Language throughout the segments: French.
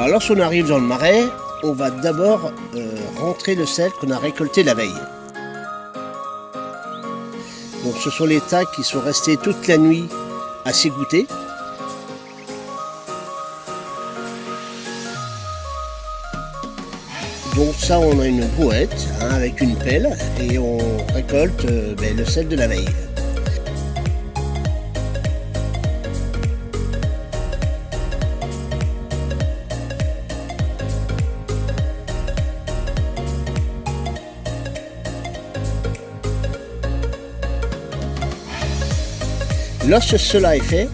Alors lorsqu'on arrive dans le marais, on va d'abord rentrer le sel qu'on a récolté la veille. Donc ce sont les tas qui sont restés toute la nuit à s'égoutter. Donc ça, on a une brouette avec une pelle et on récolte le sel de la veille. Lorsque cela est fait,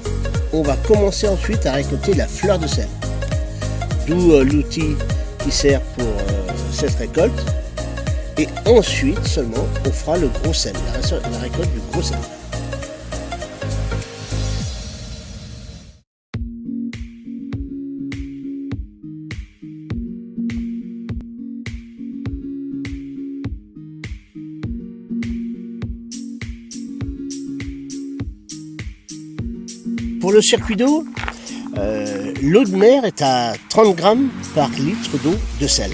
on va commencer ensuite à récolter la fleur de sel. D'où l'outil qui sert pour cette récolte. Et ensuite seulement, on fera le gros sel, la récolte du gros sel. Pour le circuit d'eau, l'eau de mer est à 30 grammes par litre d'eau de sel.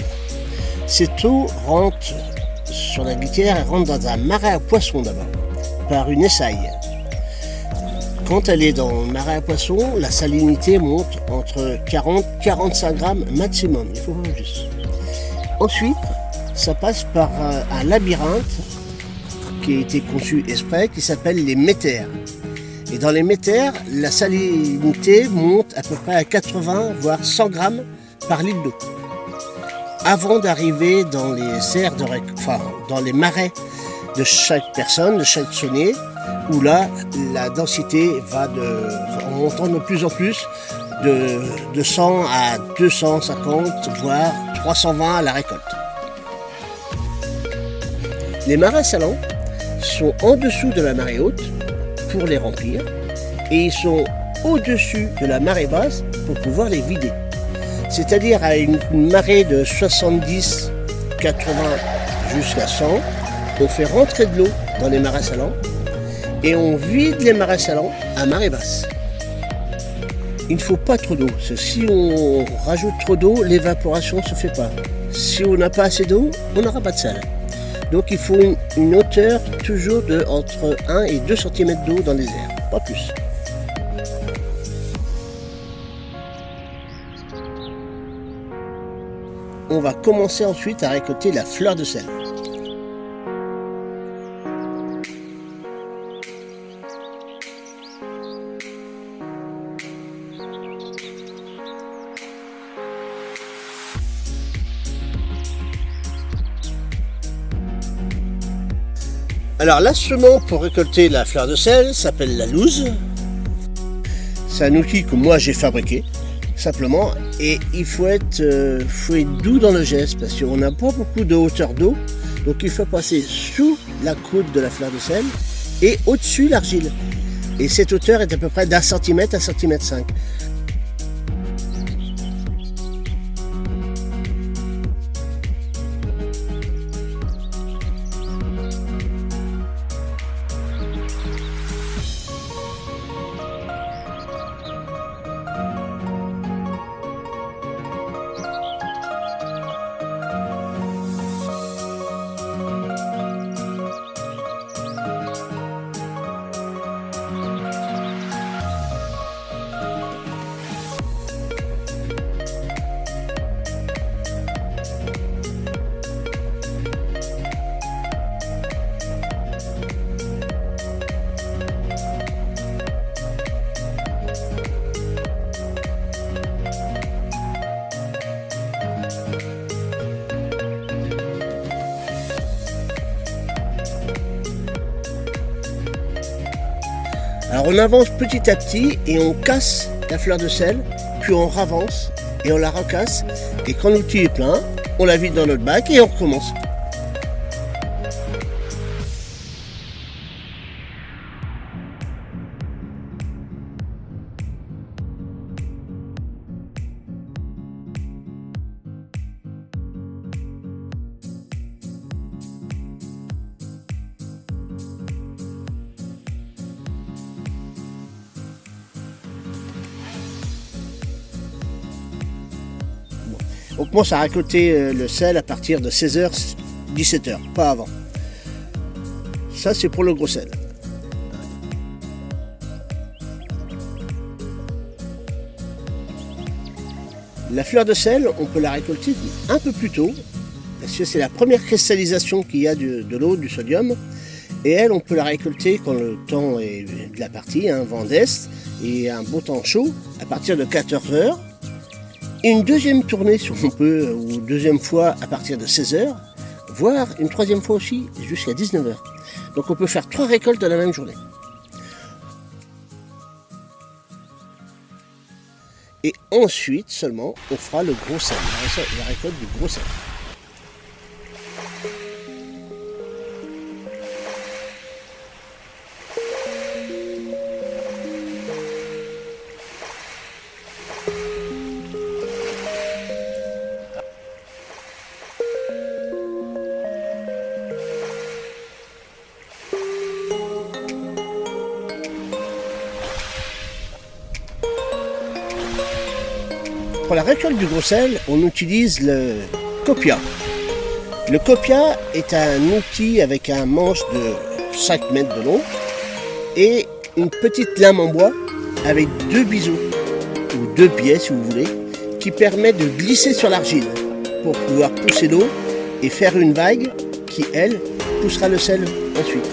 Cette eau rentre sur la litière, elle rentre dans un marais à poissons d'abord, par une essaille. Quand elle est dans le marais à poissons, la salinité monte entre 40 et 45 grammes maximum, il faut voir juste. Ensuite, ça passe par un labyrinthe qui a été conçu exprès, qui s'appelle les métères. Et dans les métères, la salinité monte à peu près à 80 voire 100 grammes par litre d'eau. Avant d'arriver dans les serres dans les marais de chaque personne, de chaque saunier, où là, la densité va en montant de plus en plus de 100 à 250, voire 320 à la récolte. Les marais salants sont en dessous de la marée haute pour les remplir et ils sont au-dessus de la marée basse pour pouvoir les vider. C'est-à-dire à une marée de 70, 80 jusqu'à 100, on fait rentrer de l'eau dans les marais salants et on vide les marais salants à marée basse. Il ne faut pas trop d'eau, parce que si on rajoute trop d'eau, l'évaporation ne se fait pas. Si on n'a pas assez d'eau, on n'aura pas de sel. Donc il faut une hauteur toujours de entre 1 et 2 cm d'eau dans les airs, pas plus. On va commencer ensuite à récolter la fleur de sel. Alors l'instrument pour récolter la fleur de sel s'appelle la louse. C'est un outil que moi j'ai fabriqué, simplement, et il faut être doux dans le geste parce qu'on n'a pas beaucoup de hauteur d'eau, donc il faut passer sous la croûte de la fleur de sel et au-dessus l'argile. Et cette hauteur est à peu près d'1 cm à 1,5 cm. Alors on avance petit à petit et on casse la fleur de sel, puis on ravance et on la recasse. Et quand l'outil est plein, on la vide dans notre bac et on recommence. On commence à récolter le sel à partir de 16h, 17h, pas avant. Ça, c'est pour le gros sel. La fleur de sel, on peut la récolter un peu plus tôt, parce que c'est la première cristallisation qu'il y a de l'eau, du sodium. Et elle, on peut la récolter quand le temps est de la partie, vent d'est, et un beau temps chaud, à partir de 14h. Et une deuxième tournée, si on peut, ou deuxième fois à partir de 16h, voire une troisième fois aussi jusqu'à 19h. Donc on peut faire 3 récoltes dans la même journée. Et ensuite seulement, on fera le gros sel, la récolte du gros sel. Pour la récolte du gros sel, on utilise le copia. Le copia est un outil avec un manche de 5 mètres de long et une petite lame en bois avec 2 biseaux, ou 2 biais si vous voulez, qui permet de glisser sur l'argile pour pouvoir pousser l'eau et faire une vague qui, elle, poussera le sel ensuite.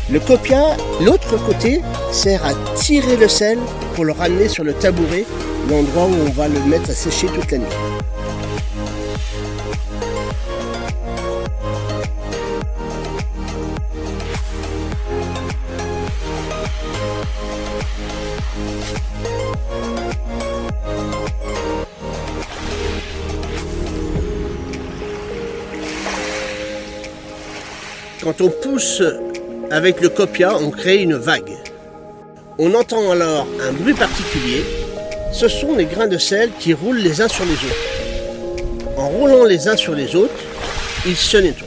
Le copia, l'autre côté, sert à tirer le sel pour le ramener sur le tabouret, l'endroit où on va le mettre à sécher toute la nuit. Quand on pousse avec le copia, on crée une vague. On entend alors un bruit particulier. Ce sont les grains de sel qui roulent les uns sur les autres. En roulant les uns sur les autres, ils se nettoient.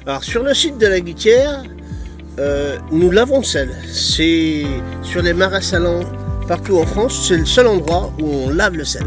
Alors sur le site de la Guittière, nous lavons le sel. C'est sur les marais salants partout en France, c'est le seul endroit où on lave le sel.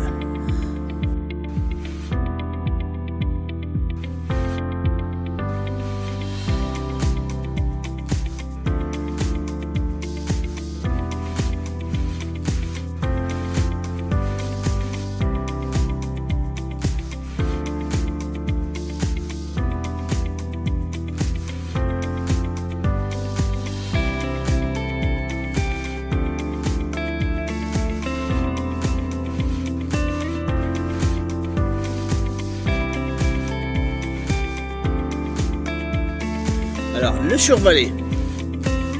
Alors, le survalet.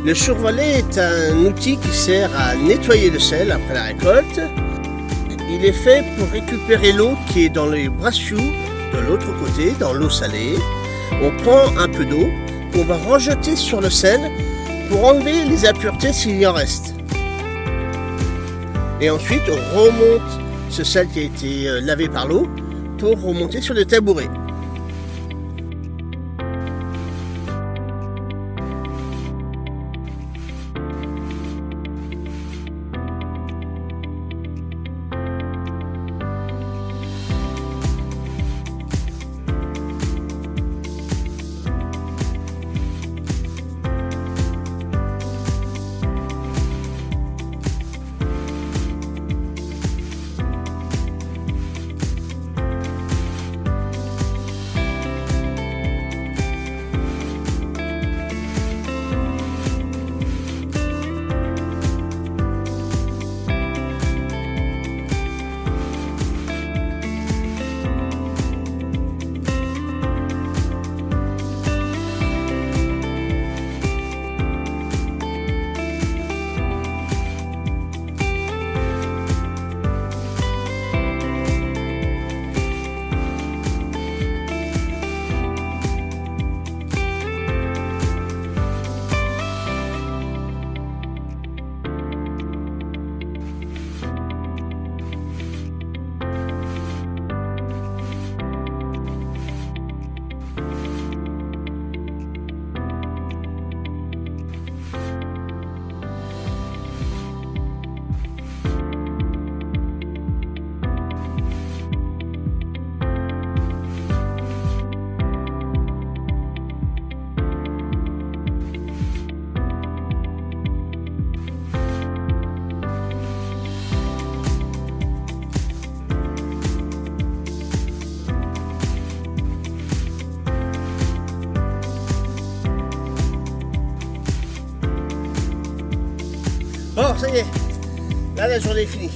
Le survalet est un outil qui sert à nettoyer le sel après la récolte. Il est fait pour récupérer l'eau qui est dans les brassiaux de l'autre côté, dans l'eau salée. On prend un peu d'eau qu'on va rejeter sur le sel pour enlever les impuretés s'il y en reste. Et ensuite, on remonte ce sel qui a été lavé par l'eau pour remonter sur le tabouret. Bon, ça y est, là la journée est finie.